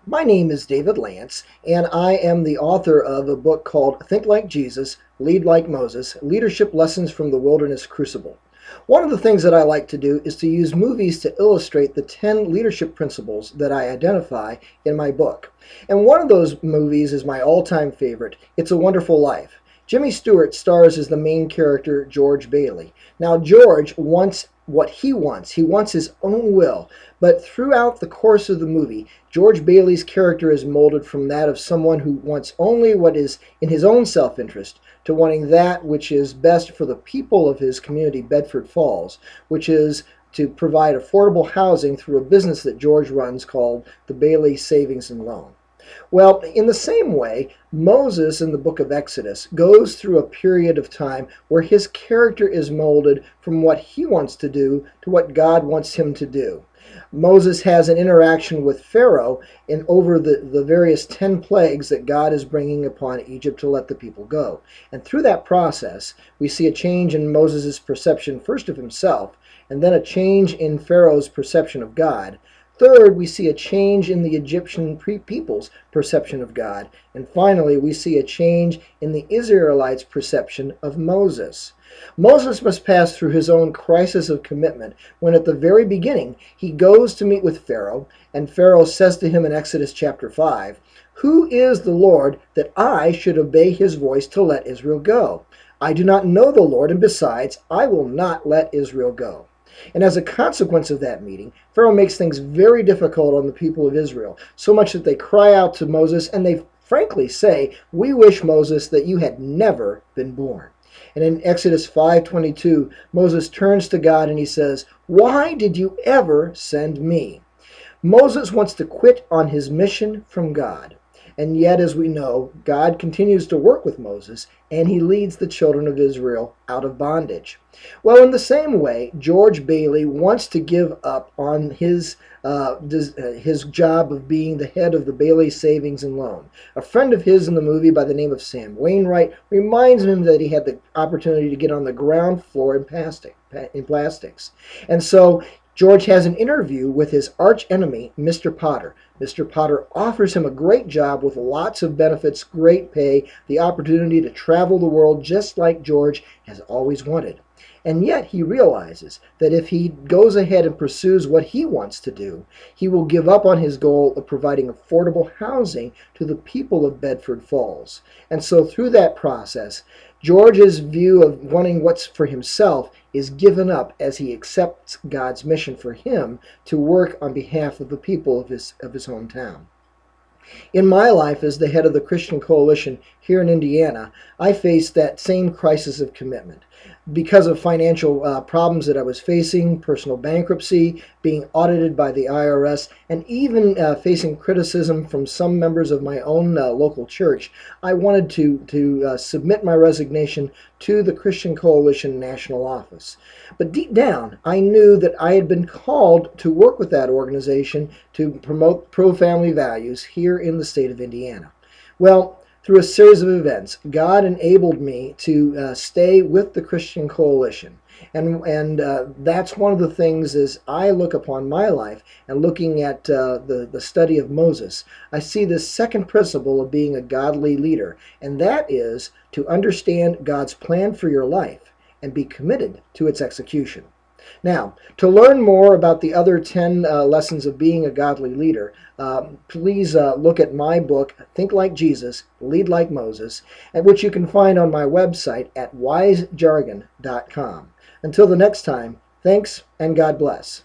My name is David Lance, and I am the author of a book called Think Like Jesus, Lead Like Moses, Leadership Lessons from the Wilderness Crucible. One of the things that I like to do is to use movies to illustrate the 10 leadership principles that I identify in my book. And one of those movies is my all-time favorite, It's a Wonderful Life. Jimmy Stewart stars as the main character, George Bailey. Now, George wants what he wants. He wants his own will. But throughout the course of the movie, George Bailey's character is molded from that of someone who wants only what is in his own self-interest to wanting that which is best for the people of his community, Bedford Falls, which is to provide affordable housing through a business that George runs called the Bailey Savings and Loan. Well, in the same way, Moses in the book of Exodus goes through a period of time where his character is molded from what he wants to do to what God wants him to do. Moses has an interaction with Pharaoh over the various 10 plagues that God is bringing upon Egypt to let the people go. And through that process, we see a change in Moses' perception first of himself, and then a change in Pharaoh's perception of God. Third, we see a change in the Egyptian people's perception of God. And finally, we see a change in the Israelites' perception of Moses. Moses must pass through his own crisis of commitment when at the very beginning he goes to meet with Pharaoh, and Pharaoh says to him in Exodus chapter 5, "Who is the Lord that I should obey his voice to let Israel go? I do not know the Lord, and besides, I will not let Israel go." And as a consequence of that meeting, Pharaoh makes things very difficult on the people of Israel, so much that they cry out to Moses and they frankly say, "We wish, Moses, that you had never been born." And in Exodus 5:22, Moses turns to God and he says, "Why did you ever send me?" Moses wants to quit on his mission from God. And yet, as we know, God continues to work with Moses, and he leads the children of Israel out of bondage. Well, in the same way, George Bailey wants to give up on his job of being the head of the Bailey Savings and Loan. A friend of his in the movie by the name of Sam Wainwright reminds him that he had the opportunity to get on the ground floor in plastics. And so George has an interview with his arch enemy, Mr. Potter. Mr. Potter offers him a great job with lots of benefits, great pay, the opportunity to travel the world just like George has always wanted. And yet he realizes that if he goes ahead and pursues what he wants to do, he will give up on his goal of providing affordable housing to the people of Bedford Falls. And so through that process, George's view of wanting what's for himself is given up as he accepts God's mission for him to work on behalf of the people of his hometown. In my life as the head of the Christian Coalition here in Indiana, I faced that same crisis of commitment. Because of financial problems that I was facing, personal bankruptcy, being audited by the IRS, and even facing criticism from some members of my own local church, I wanted to submit my resignation to the Christian Coalition National Office. But deep down, I knew that I had been called to work with that organization to promote pro-family values here in the state of Indiana. Well, through a series of events, God enabled me to stay with the Christian Coalition. And that's one of the things as I look upon my life and looking at the study of Moses, I see this second principle of being a godly leader, and that is to understand God's plan for your life and be committed to its execution. Now, to learn more about the other 10 lessons of being a godly leader, please look at my book, Think Like Jesus, Lead Like Moses, which you can find on my website at wisejargon.com. Until the next time, thanks and God bless.